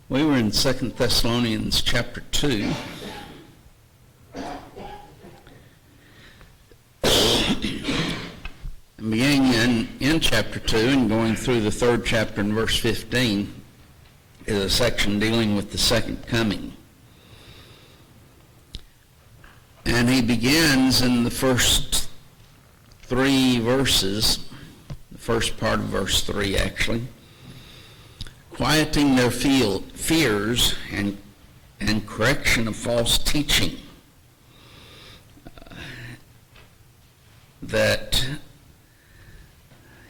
We were in 2 Thessalonians chapter 2. And beginning in chapter 2 and going through the third chapter in verse 15 is a section dealing with the second coming. And he begins in the first three verses, the first part of verse 3 actually, quieting their fears and correction of false teaching. That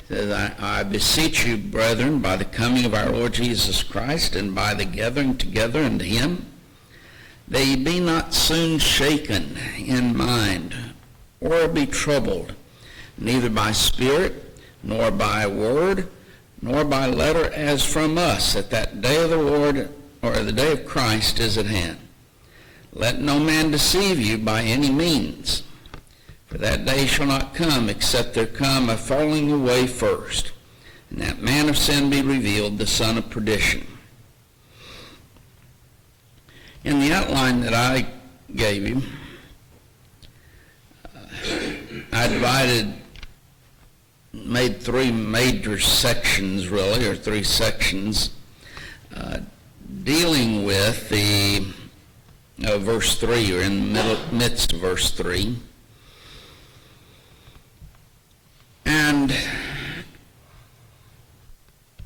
says, I beseech you, brethren, by the coming of our Lord Jesus Christ and by the gathering together unto him, that ye be not soon shaken in mind, or be troubled, neither by spirit, nor by word, nor by letter as from us, that day of the Lord, or the day of Christ, is at hand. Let no man deceive you by any means, for that day shall not come, except there come a falling away first, and that man of sin be revealed, the son of perdition. In the outline that I gave you, I made three major sections, really, or three sections, dealing with the verse 3, or in the midst of verse 3. And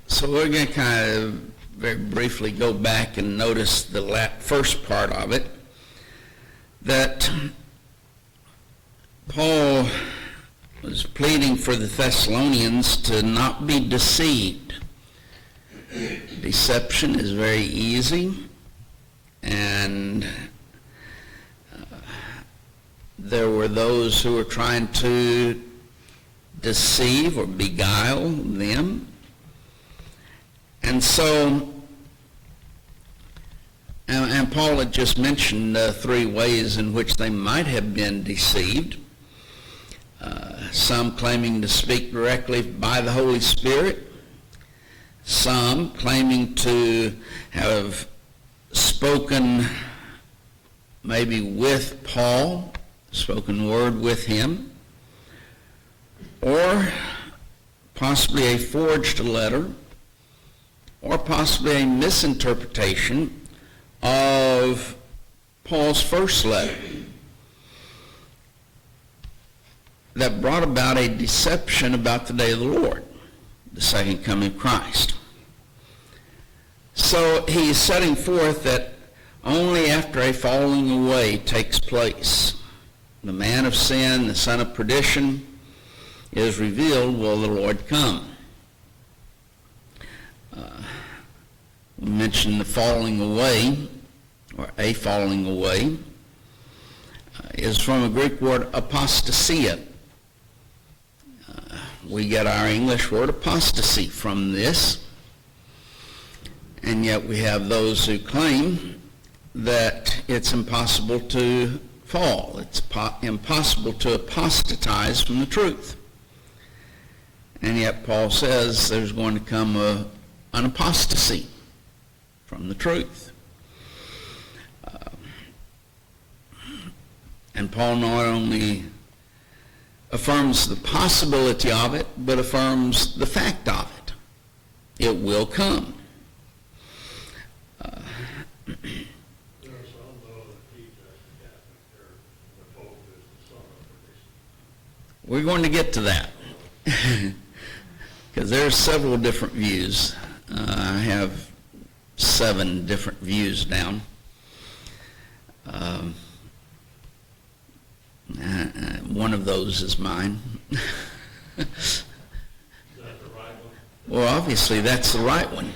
so we're going to kind of very briefly go back and notice the first part of it, that Paul was pleading for the Thessalonians to not be deceived. Deception is very easy, and there were those who were trying to deceive or beguile them. And so, and Paul had just mentioned three ways in which they might have been deceived. Some claiming to speak directly by the Holy Spirit. Some claiming to have spoken maybe with Paul, spoken word with him, or possibly a forged letter, or possibly a misinterpretation of Paul's first letter that brought about a deception about the day of the Lord, the second coming of Christ. So he's setting forth that only after a falling away takes place, the man of sin, the son of perdition, is revealed, will the Lord come. We mentioned the falling away, or a falling away, is from a Greek word apostasia. We get our English word apostasy from this, and yet we have those who claim that it's impossible to fall. It's impossible to apostatize from the truth. And yet Paul says there's going to come an apostasy from the truth. And Paul not only affirms the possibility of it, but affirms the fact of it. It will come. We're going to get to that. Because there are several different views. I have 7 different views down. One of those is mine. Is that the right one? Well, obviously that's the right one.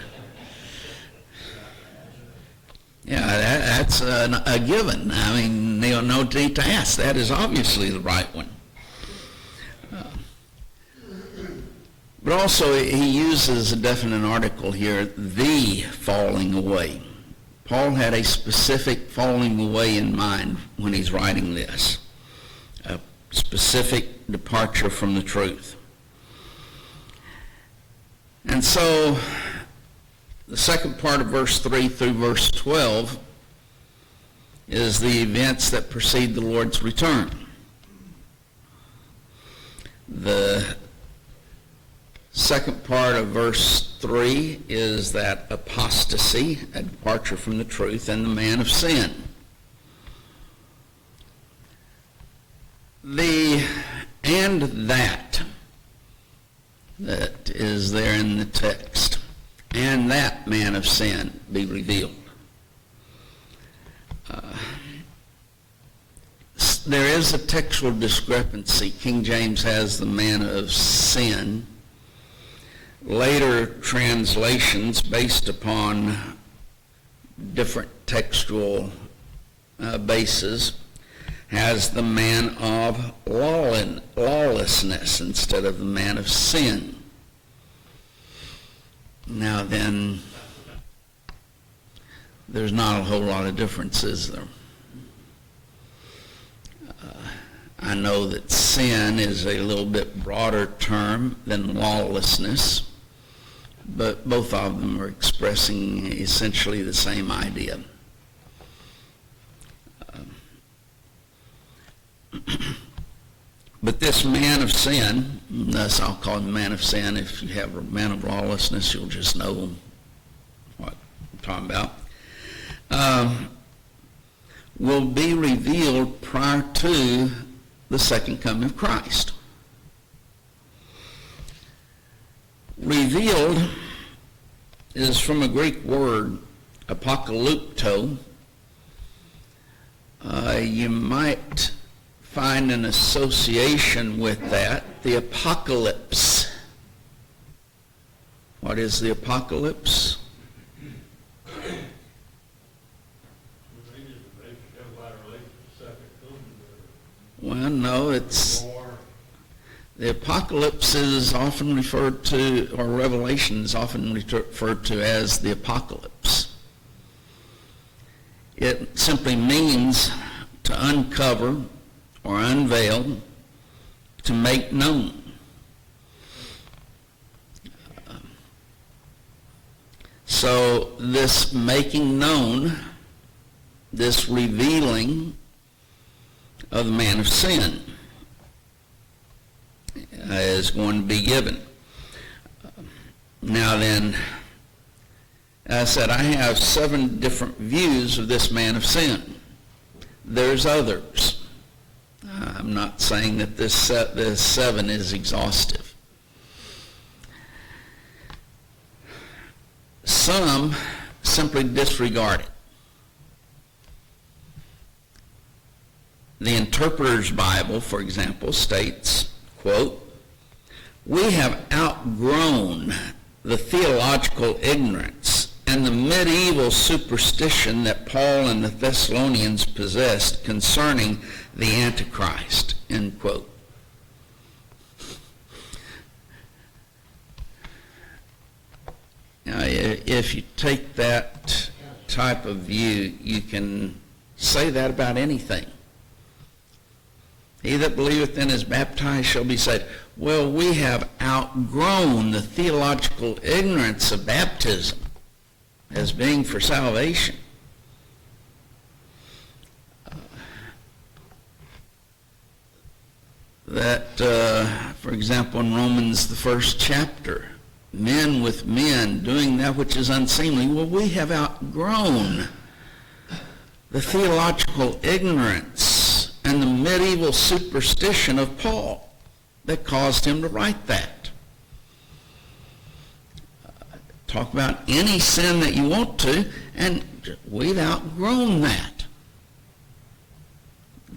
Yeah, that's a given. I mean, no need to ask. That is obviously the right one. But also, he uses a definite article here, the falling away. Paul had a specific falling away in mind when he's writing this, a specific departure from the truth. And so, The second part of verse 3 through verse 12 is the events that precede the Lord's return. The second part of verse 3 is that apostasy, a departure from the truth, and the man of sin. And that is there in the text. And that man of sin be revealed. There is a textual discrepancy. King James has the man of sin. Later translations, based upon different textual bases, has the man of lawlessness instead of the man of sin. Now then, there's not a whole lot of difference, is there? I know that sin is a little bit broader term than lawlessness, but both of them are expressing essentially the same idea. But this man of sin, thus I'll call him man of sin. If you have a man of lawlessness, you'll just know what I'm talking about, will be revealed prior to the second coming of Christ. Revealed is from a Greek word, apokalypto. You might find an association with that, the apocalypse. What is the apocalypse? Well, no, it's the apocalypse is often referred to, or Revelation is often referred to as the apocalypse. It simply means to uncover or unveil, to make known. So this making known, this revealing of the man of sin is going to be given. Now then, as I said, I have 7 different views of this man of sin. There's others. I'm not saying that this 7 is exhaustive. Some simply disregard it. The Interpreter's Bible, for example, states, quote, "We have outgrown the theological ignorance and the medieval superstition that Paul and the Thessalonians possessed concerning the Antichrist," end quote. Now, if you take that type of view, you can say that about anything. He that believeth and is baptized shall be saved. Well, we have outgrown the theological ignorance of baptism as being for salvation. For example, in Romans, the 1st chapter, men with men doing that which is unseemly. Well, we have outgrown the theological ignorance and the medieval superstition of Paul that caused him to write that. Talk about any sin that you want to, and we've outgrown that.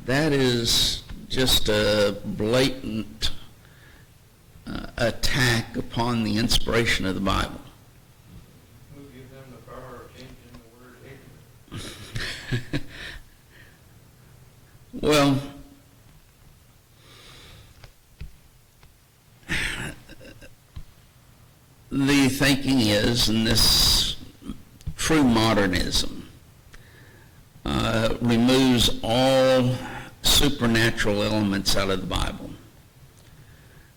That is just a blatant attack upon the inspiration of the Bible. Who gives them the power of changing the word ignorant? Well, the thinking is, and this true modernism removes all supernatural elements out of the Bible.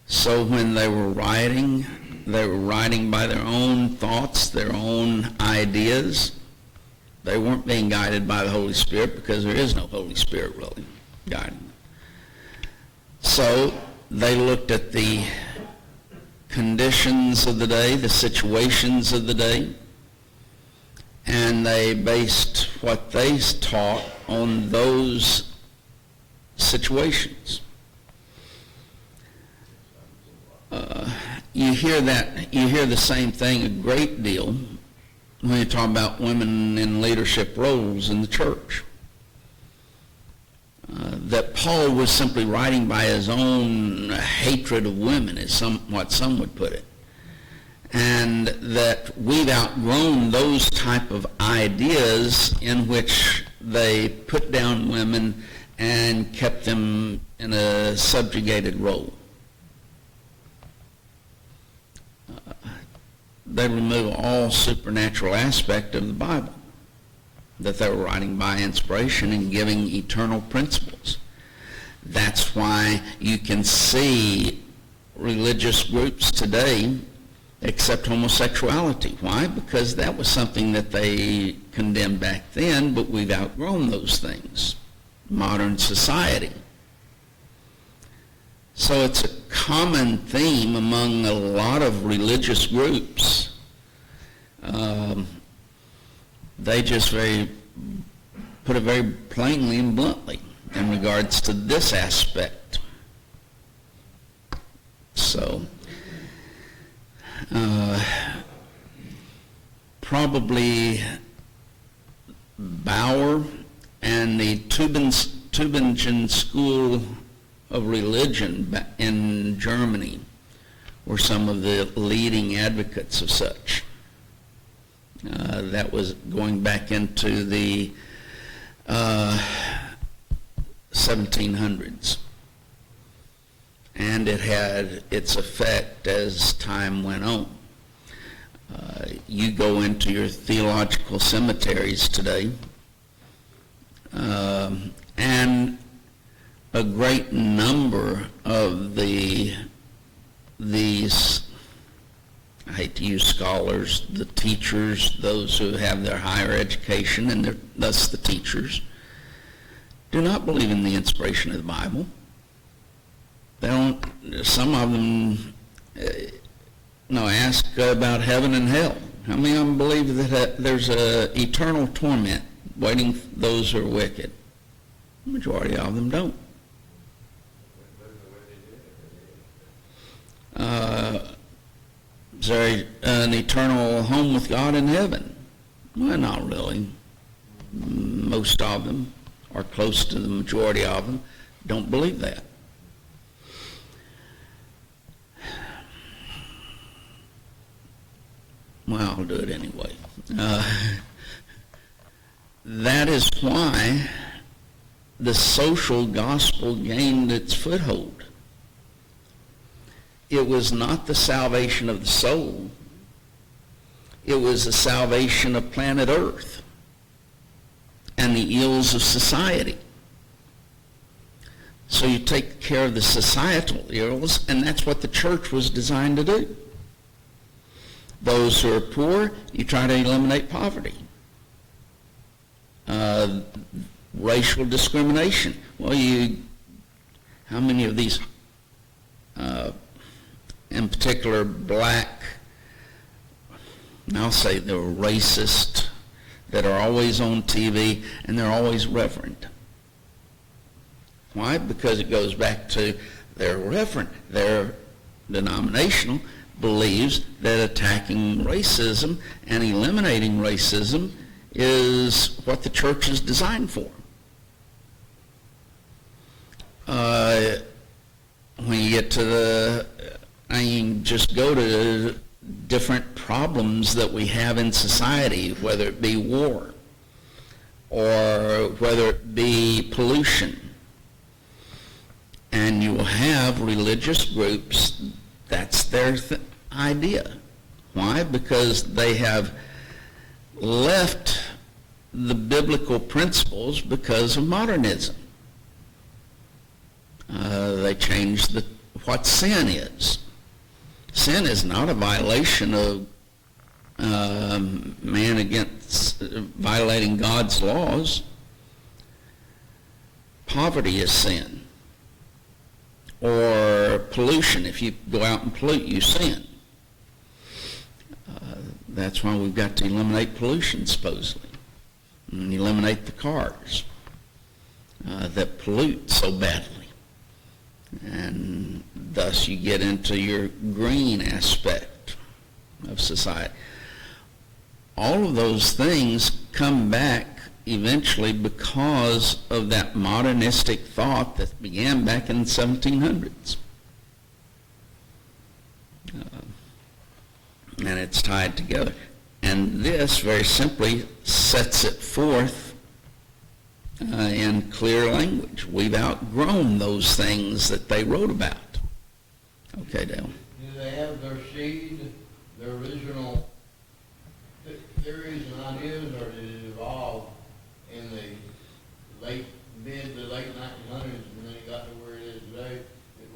So when they were writing They were writing by their own thoughts, their own ideas. They weren't being guided by the Holy Spirit, because there is no Holy Spirit really guiding them. So they looked at the conditions of the day, the situations of the day, and they based what they taught on those situations. You hear the same thing a great deal when you talk about women in leadership roles in the church. That Paul was simply writing by his own hatred of women, is what some would put it. And that we've outgrown those type of ideas in which they put down women and kept them in a subjugated role. They remove all supernatural aspect of the Bible, that they were writing by inspiration and giving eternal principles. That's why you can see religious groups today accept homosexuality. Why? Because that was something that they condemned back then, but we've outgrown those things. Modern society. So it's a common theme among a lot of religious groups. They just put it very plainly and bluntly in regards to this aspect. So, probably Bauer and the Tübingen School of Religion in Germany were some of the leading advocates of such. That was going back into the 1700s. And it had its effect as time went on. You go into your theological cemeteries today, and a great number of these, I hate to use scholars, the teachers, those who have their higher education, and thus the teachers, do not believe in the inspiration of the Bible. They don't, some of them, ask about heaven and hell. How many of them believe that there's an eternal torment waiting for those who are wicked? The majority of them don't. Is there an eternal home with God in heaven? Well, not really. Most of them, or close to the majority of them, don't believe that. Well, I'll do it anyway. That is why the social gospel gained its foothold. It was not the salvation of the soul. It was the salvation of planet Earth and the ills of society. So you take care of the societal ills, and that's what the church was designed to do. Those who are poor, you try to eliminate poverty. Racial discrimination. Well, how many of these, in particular black, I'll say they're racist, that are always on TV, and they're always reverend. Why? Because it goes back to their reverend, their denominational, believes that attacking racism and eliminating racism is what the church is designed for. When you get to just go to different problems that we have in society, whether it be war or whether it be pollution, and you will have religious groups, that's their idea. Why? Because they have left the biblical principles because of modernism. They changed what sin is. Sin is not a violation of man against violating God's laws. Poverty is sin. Or pollution. If you go out and pollute, you sin. That's why we've got to eliminate pollution, supposedly. And eliminate the cars that pollute so badly. And thus you get into your green aspect of society. All of those things come back eventually because of that modernistic thought that began back in the 1700s. And it's tied together. And this very simply sets it forth in clear language. We've outgrown those things that they wrote about. Okay, Dale. Do they have their seed, their original theories and ideas, or did it evolve in the late 1900s, and then it got to where it is today?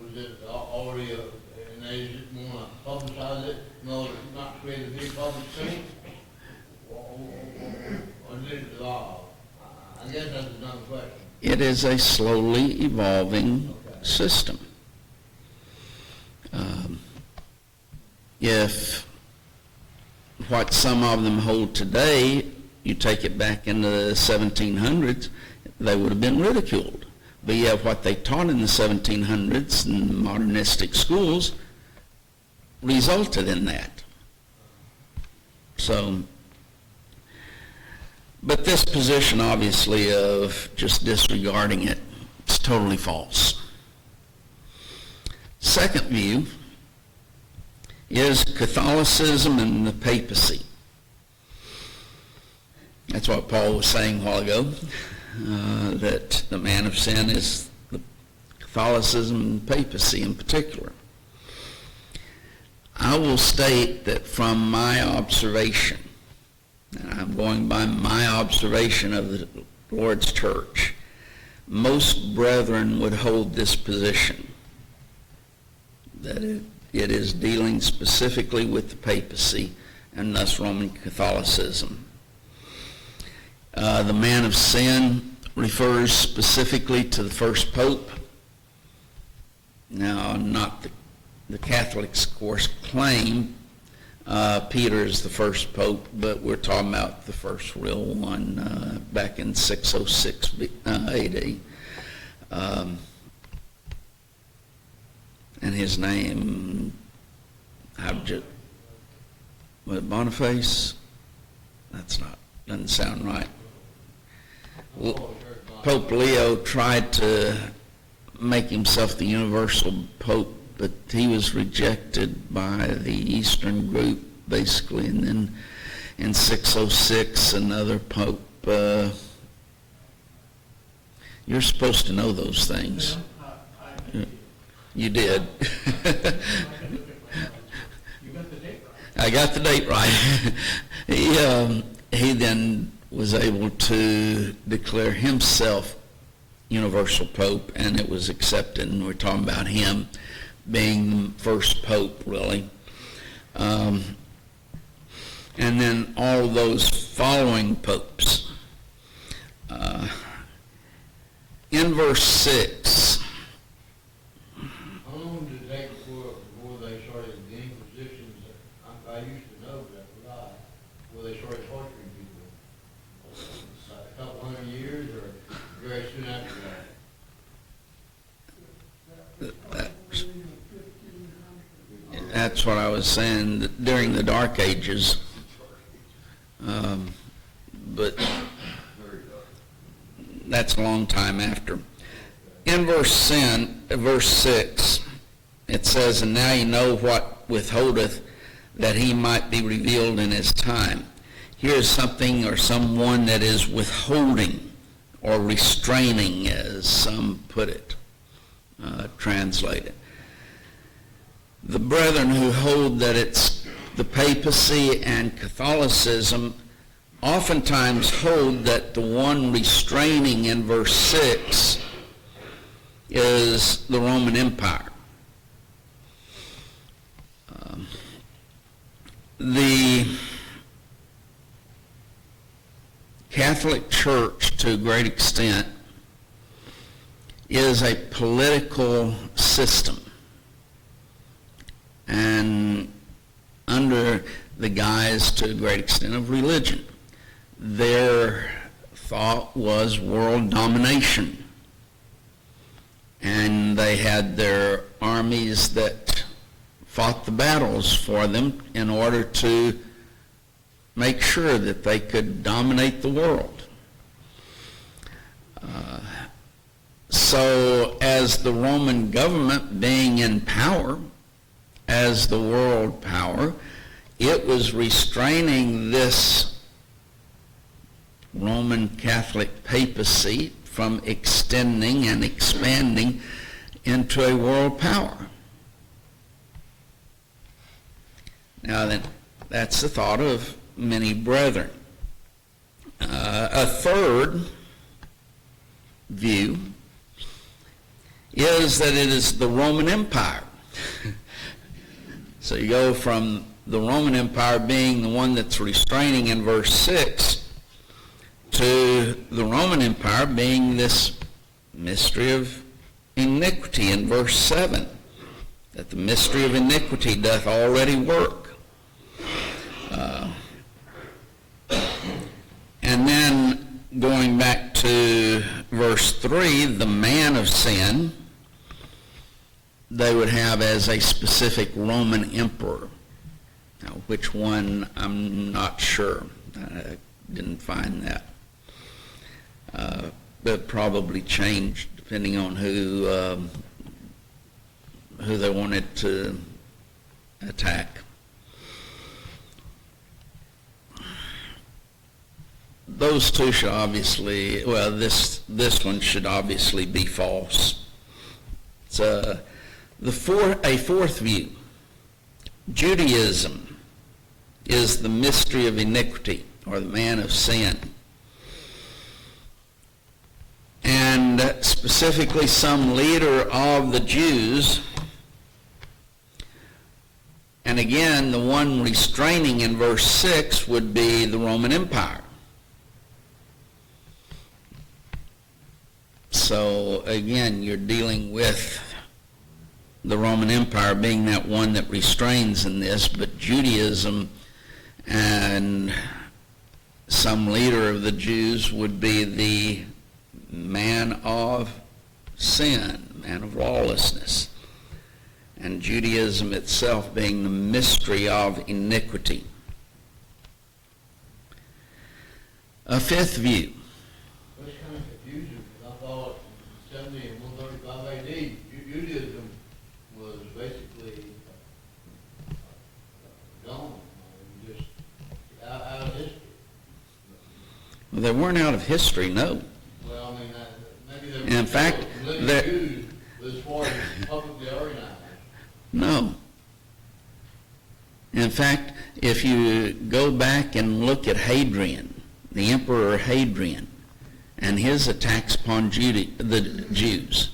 Was it already, and they just want to publicize it, no, not create a big public thing? Or did it evolve? I guess that's another question. It is a slowly evolving system. If what some of them hold today, you take it back into the 1700s, they would have been ridiculed. But yet what they taught in the 1700s in modernistic schools resulted in that. So, but this position obviously of just disregarding it, it's totally false. Second view is Catholicism and the papacy. That's what Paul was saying a while ago, that the man of sin is the Catholicism and papacy in particular. I will state that from my observation, and I'm going by my observation of the Lord's church, most brethren would hold this position, that it is dealing specifically with the papacy and thus Roman Catholicism. The man of sin refers specifically to the first pope. Now, not the Catholics, of course, claim Peter is the first pope, but we're talking about the first real one back in 606 AD. And his name, Boniface? Doesn't sound right. Pope Leo tried to make himself the universal pope, but he was rejected by the Eastern group, basically, and then in 606, another pope. You're supposed to know those things. You did. I got the date right. He then was able to declare himself universal pope, and it was accepted, and we're talking about him being the first pope, really. And then all those following popes. In verse 6, How long did it take before they started getting positions that I used to know, but I forgot, before they started torturing people? A couple hundred years, or very soon after that? That's what I was saying, that during the Dark Ages. But that's a long time after. In verse 6, it says, "And now you know what withholdeth, that he might be revealed in his time." Here is something or someone that is withholding or restraining, as some put it, translate it. The brethren who hold that it's the papacy and Catholicism oftentimes hold that the one restraining in verse 6 is the Roman Empire. The Catholic Church, to a great extent, is a political system, and under the guise, to a great extent, of religion. Their thought was world domination, and they had their armies that fought the battles for them in order to make sure that they could dominate the world. So as the Roman government being in power, as the world power, it was restraining this Roman Catholic papacy from extending and expanding into a world power. Now then, that's the thought of many brethren. A third view is that it is the Roman Empire. So you go from the Roman Empire being the one that's restraining in verse 6 to the Roman Empire being this mystery of iniquity in verse 7, that the mystery of iniquity doth already work. And then going back to verse 3, the man of sin, they would have as a specific Roman emperor. Now, which one, I'm not sure. I didn't find that. But probably changed depending on who they wanted to attack. Those two should obviously, well, this one should obviously be false. It's a fourth view. Judaism is the mystery of iniquity, or the man of sin. And specifically some leader of the Jews, and again, the one restraining in verse 6 would be the Roman Empire. So again, you're dealing with the Roman Empire being that one that restrains in this, but Judaism and some leader of the Jews would be the man of sin, man of lawlessness, and Judaism itself being the mystery of iniquity. A fifth view. That's kind of confusing, because I thought in 70 and 135 AD, Judaism was basically gone, just out of history. Well, they weren't out of history, no. Well, I mean, maybe they were In fact, living Jews, but as far as publicly organized. No. In fact, if you go back and look at Hadrian, the Emperor Hadrian, and his attacks upon the Jews,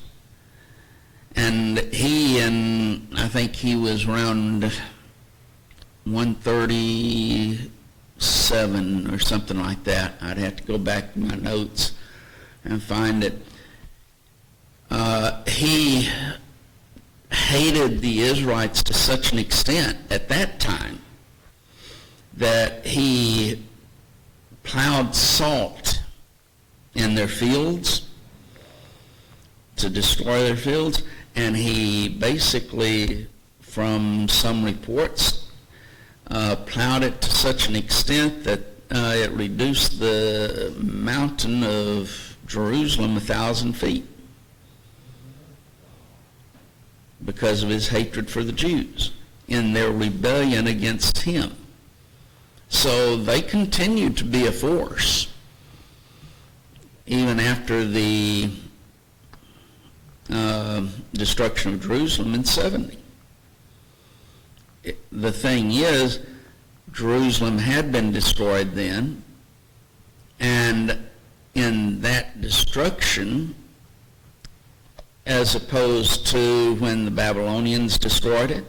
and I think he was around 137 or something like that. I'd have to go back to my notes and find it. He hated the Israelites to such an extent at that time that he plowed salt in their fields to destroy their fields, and he basically, from some reports, plowed it to such an extent that it reduced the mountain of Jerusalem 1,000 feet because of his hatred for the Jews in their rebellion against him. So they continued to be a force even after the destruction of Jerusalem in 70. The thing is, Jerusalem had been destroyed then, and in that destruction, as opposed to when the Babylonians destroyed it,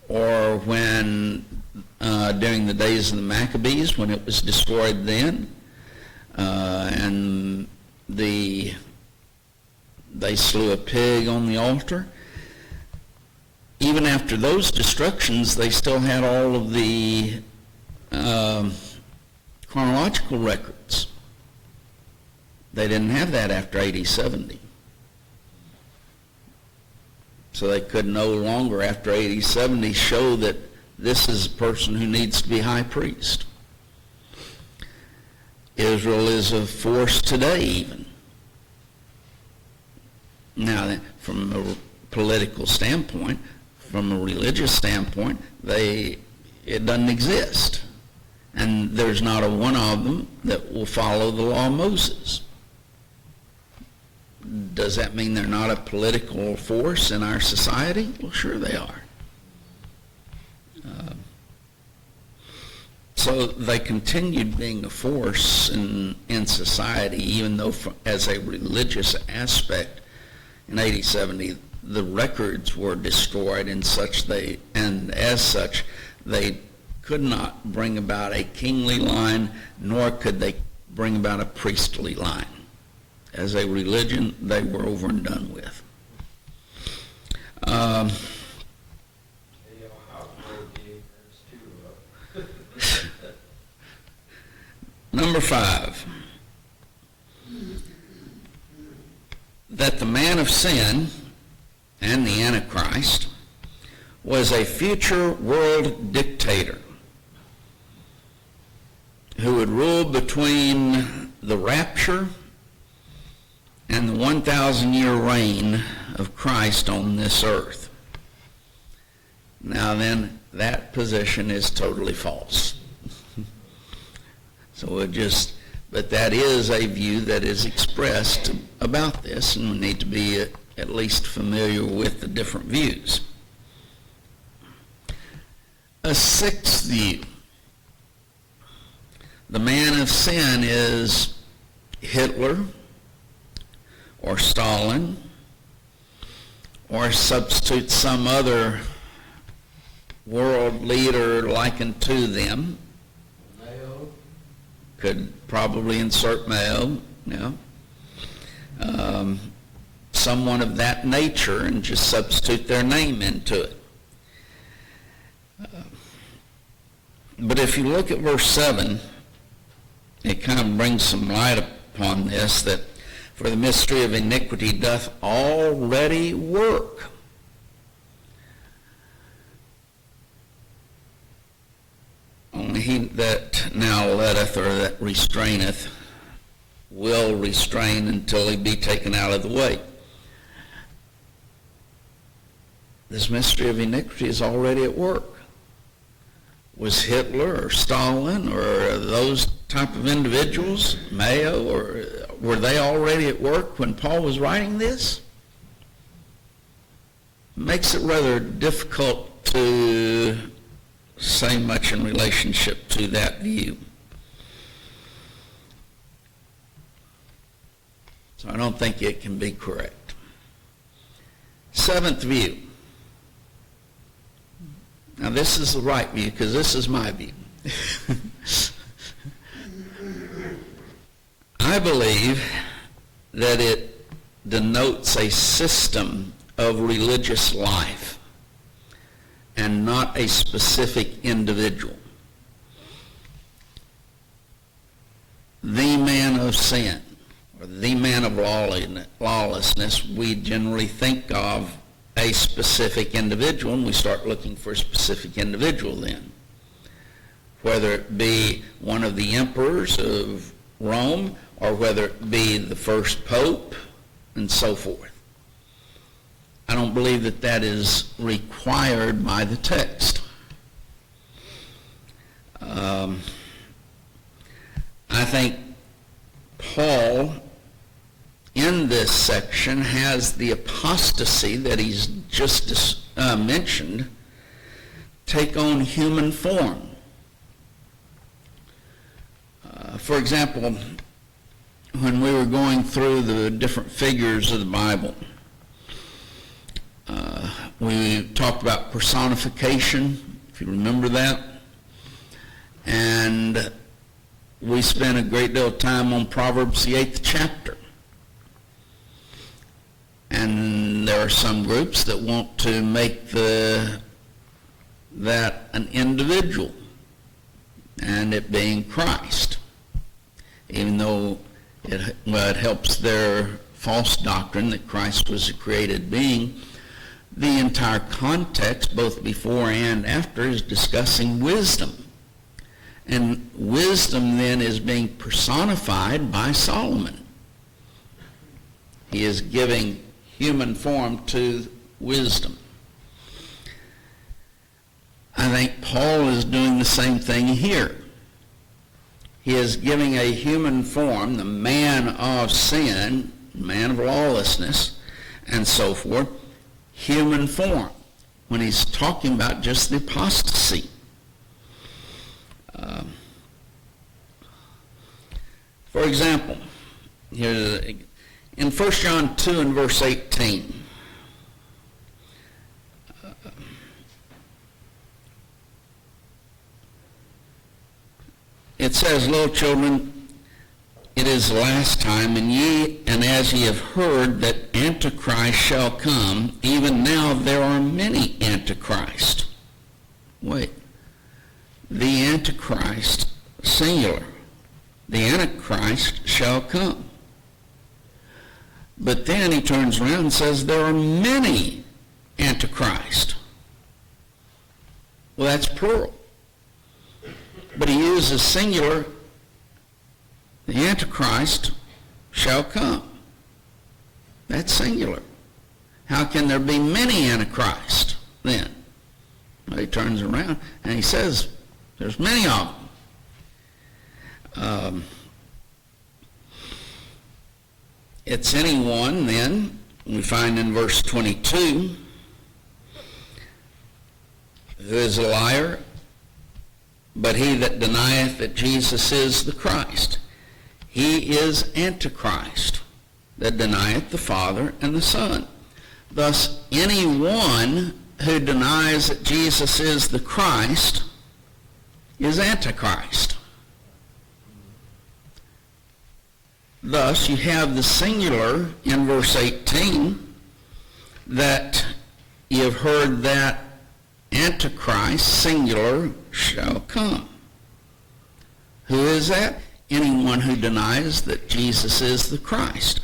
or when during the days of the Maccabees when it was destroyed then. And they slew a pig on the altar. Even after those destructions, they still had all of the chronological records. They didn't have that after AD 70. So they could no longer, after AD 70, show that this is a person who needs to be high priest. Israel is a force today even. Now, from a political standpoint, from a religious standpoint, it doesn't exist. And there's not a one of them that will follow the law of Moses. Does that mean they're not a political force in our society? Well, sure they are. So they continued being a force in society, even though as a religious aspect in AD 70, the records were destroyed and as such, they could not bring about a kingly line, nor could they bring about a priestly line. As a religion, they were over and done with. Number 5, that the man of sin and the Antichrist was a future world dictator who would rule between the rapture and the 1,000-year reign of Christ on this earth. Now then, that position is totally false. But that is a view that is expressed about this, and we need to be at least familiar with the different views. A 6th view. The man of sin is Hitler or Stalin, or substitute some other world leader likened to them. Could probably insert Mao, someone of that nature, and just substitute their name into it. But if you look at verse 7, it kind of brings some light upon this, that for the mystery of iniquity doth already work. Only he that now letteth, or that restraineth, will restrain until he be taken out of the way. This mystery of iniquity is already at work. Was Hitler or Stalin or those type of individuals, Mao, or were they already at work when Paul was writing this? Makes it rather difficult to say much in relationship to that view. So I don't think it can be correct. 7th view. Now this is the right view because this is my view. I believe that it denotes a system of religious life and not a specific individual. The man of sin, or the man of lawlessness, we generally think of a specific individual, and we start looking for a specific individual then. Whether it be one of the emperors of Rome, or whether it be the first pope, and so forth. I don't believe that that is required by the text. I think Paul, in this section, has the apostasy that he's just mentioned take on human form. For example, when we were going through the different figures of the Bible, we talked about personification, if you remember that. And we spent a great deal of time on Proverbs, the 8th chapter. And there are some groups that want to make that an individual, and it being Christ, even though it helps their false doctrine that Christ was a created being. The entire context, both before and after, is discussing wisdom. And wisdom then is being personified by Solomon. He is giving human form to wisdom. I think Paul is doing the same thing here. He is giving a human form, the man of sin, man of lawlessness, and so forth, human form, when he's talking about just the apostasy. For example, here's in 1 John 2 and verse 18, it says, "Little children, it is the last time, and as ye have heard that Antichrist shall come, even now there are many Antichrists." Wait. The Antichrist, singular. The Antichrist shall come. But then he turns around and says there are many Antichrists. Well, that's plural. But he uses singular, the Antichrist shall come. That's singular. How can there be many Antichrists then? Well, he turns around and he says there's many of them. It's anyone then, we find in verse 22, who is a liar, but he that denieth that Jesus is the Christ. He is Antichrist, that denieth the Father and the Son. Thus, anyone who denies that Jesus is the Christ is Antichrist. Thus, you have the singular in verse 18, that you have heard that Antichrist, singular, shall come. Who is that? Anyone who denies that Jesus is the Christ.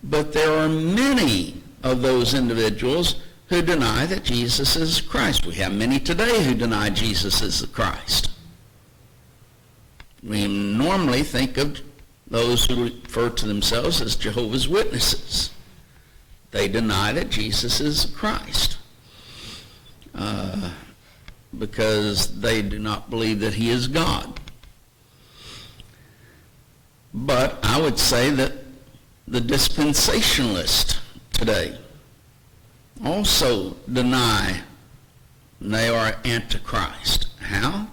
But there are many of those individuals who deny that Jesus is Christ. We have many today who deny Jesus is the Christ. We normally think of those who refer to themselves as Jehovah's Witnesses. They deny that Jesus is Christ because they do not believe that he is God. But I would say that the dispensationalists today also deny they are Antichrist. How?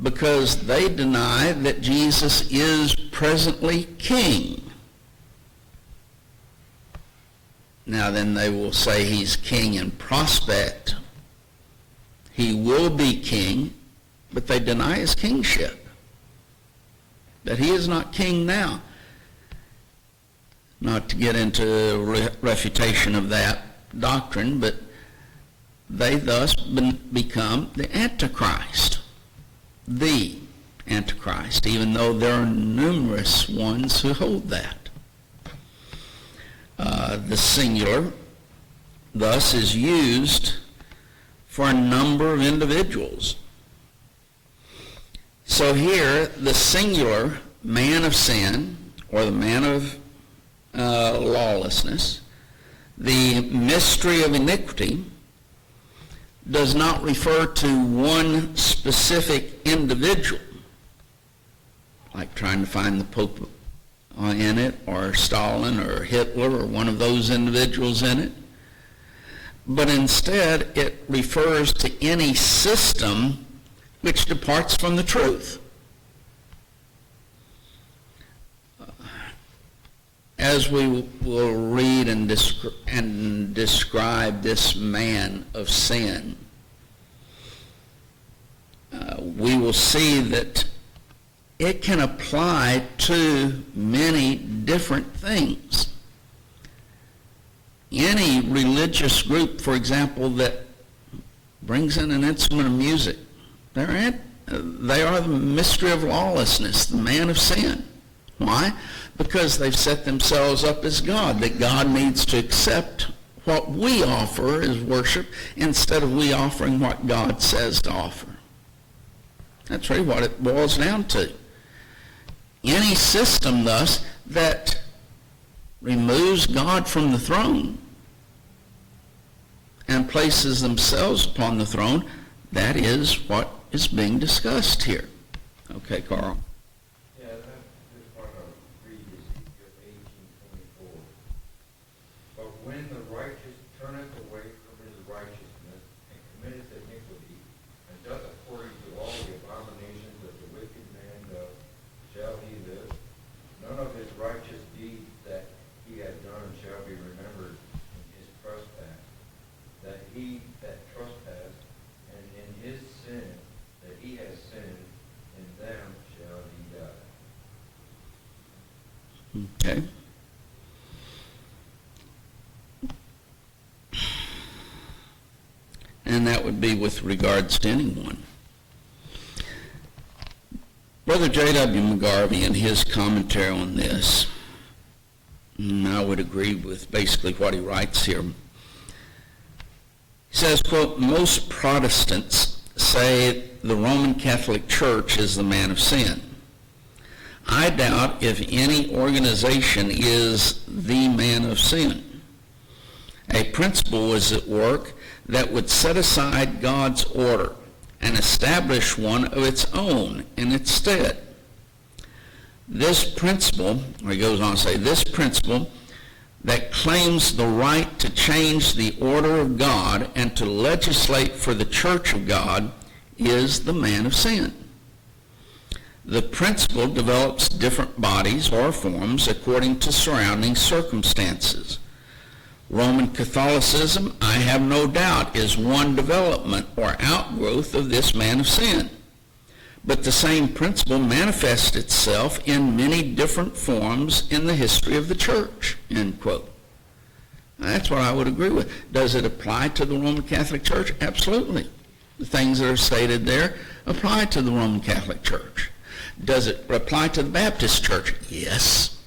Because they deny that Jesus is presently king. Now then they will say he's king in prospect. He will be king, but they deny his kingship. That he is not king now. Not to get into refutation of that doctrine, but they thus become the Antichrist. The Antichrist, even though there are numerous ones who hold that. The singular, thus, is used for a number of individuals. So here, the singular man of sin, or the man of lawlessness, the mystery of iniquity, does not refer to one specific individual, like trying to find the Pope in it, or Stalin, or Hitler, or one of those individuals in it. But instead, it refers to any system which departs from the truth. As we will read and describe this man of sin, we will see that it can apply to many different things. Any religious group, for example, that brings in an instrument of music, they are the mystery of lawlessness, the man of sin. Why? Because they've set themselves up as God, that God needs to accept what we offer as worship instead of we offering what God says to offer. That's really what it boils down to. Any system, thus, that removes God from the throne and places themselves upon the throne, that is what is being discussed here. Okay, Carl. Yeah, that's part of previous Ezekiel 18:24. But when the righteous turneth away from his righteousness and committeth iniquity, and doth according to all the abominations that the wicked man doth, shall he live? None of his righteous deeds that he hath done shall be remembered in his trespass. That he that trespassed, and in his sin that he has sinned, in them shall he die. Okay. And that would be with regards to anyone. Brother J.W. McGarvey, in his commentary on this, and I would agree with basically what he writes here. He says, quote, most Protestants say the Roman Catholic Church is the man of sin. I doubt if any organization is the man of sin. A principle is at work that would set aside God's order and establish one of its own in its stead. This principle, or he goes on to say, this principle that claims the right to change the order of God and to legislate for the church of God is the man of sin. The principle develops different bodies or forms according to surrounding circumstances. Roman Catholicism, I have no doubt, is one development or outgrowth of this man of sin. But the same principle manifests itself in many different forms in the history of the church, end quote. That's what I would agree with. Does it apply to the Roman Catholic Church? Absolutely. The things that are stated there apply to the Roman Catholic Church. Does it apply to the Baptist Church? Yes.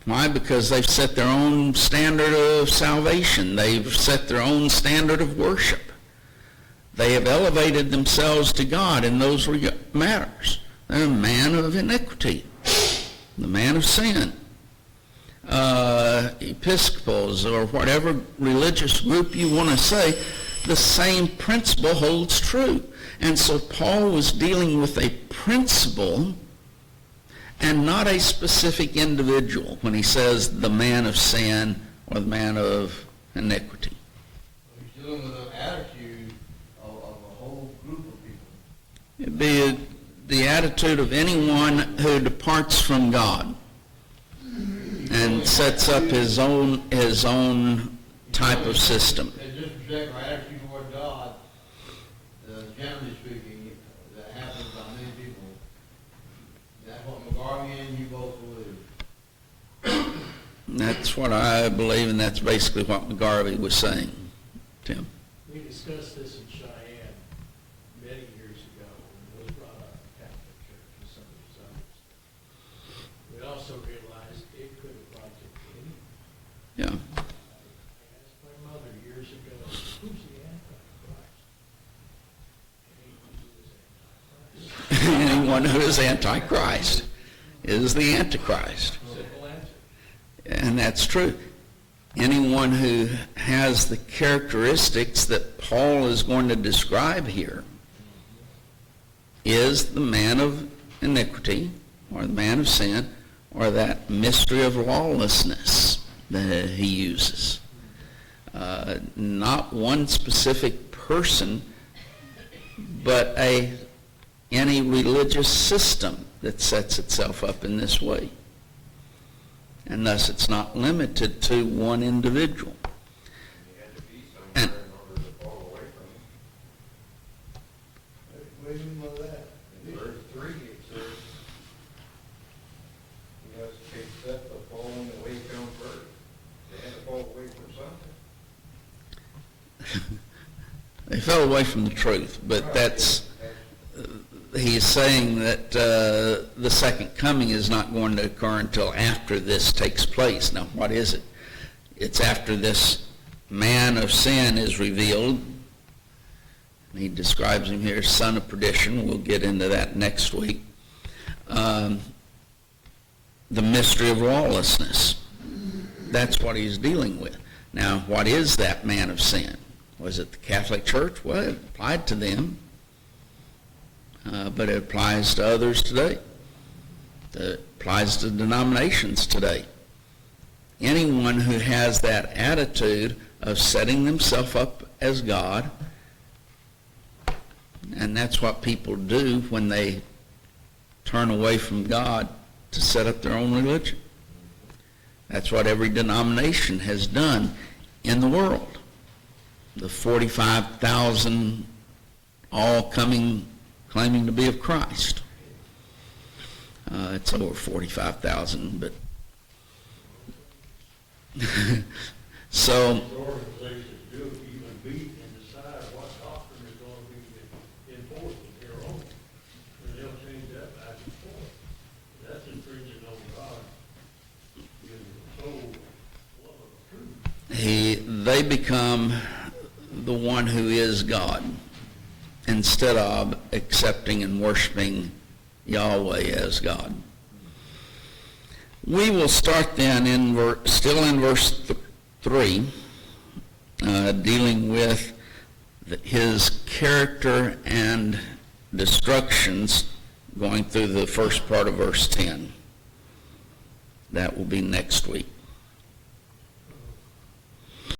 Why? Because they've set their own standard of salvation. They've set their own standard of worship. They have elevated themselves to God in those matters. They're a man of iniquity, the man of sin. Episcopals or whatever religious group you want to say, the same principle holds true. And so Paul was dealing with a principle and not a specific individual when he says the man of sin or the man of iniquity. He's dealing with an attitude of a whole group of people. It'd be the attitude of anyone who departs from God and sets up his own type of system. A disrespectful attitude toward God, generally speaking, that happens by many people. That's what McGarvey and you both believe. That's what I believe, and that's basically what McGarvey was saying. Tim? We discussed this in Cheyenne many years ago when it was brought up in Catholic Church and some of these others. We also realized it could apply to any. Yeah. I asked my mother years ago, who's the Antichrist? Anyone who is Antichrist is the Antichrist. Simple answer. And that's true. Anyone who has the characteristics that Paul is going to describe here is the man of iniquity, or the man of sin, or that mystery of lawlessness that he uses. Not one specific person, but any religious system that sets itself up in this way. And thus it's not limited to one individual. You had to be somewhere in order to fall away from it. Well, fell away from the truth, but he's saying that the second coming is not going to occur until after this takes place. Now, what is it? It's after this man of sin is revealed. He describes him here as son of perdition. We'll get into that next week. The mystery of lawlessness. That's what he's dealing with. Now, what is that man of sin? Was it the Catholic Church? Well, it applied to them, but it applies to others today. It applies to denominations today. Anyone who has that attitude of setting themselves up as God, and that's what people do when they turn away from God to set up their own religion. That's what every denomination has done in the world. The 45,000 all claiming to be of Christ. It's over 45,000, but so These organizations do even meet and decide what doctrine is going to be enforced here on. And they'll change that back and forth. That's infringing on God. Giving the soul love of truth. they become the one who is God instead of accepting and worshiping Yahweh as God. We will start then still in verse 3, dealing with his character and destructions, going through the first part of verse 10. That will be next week.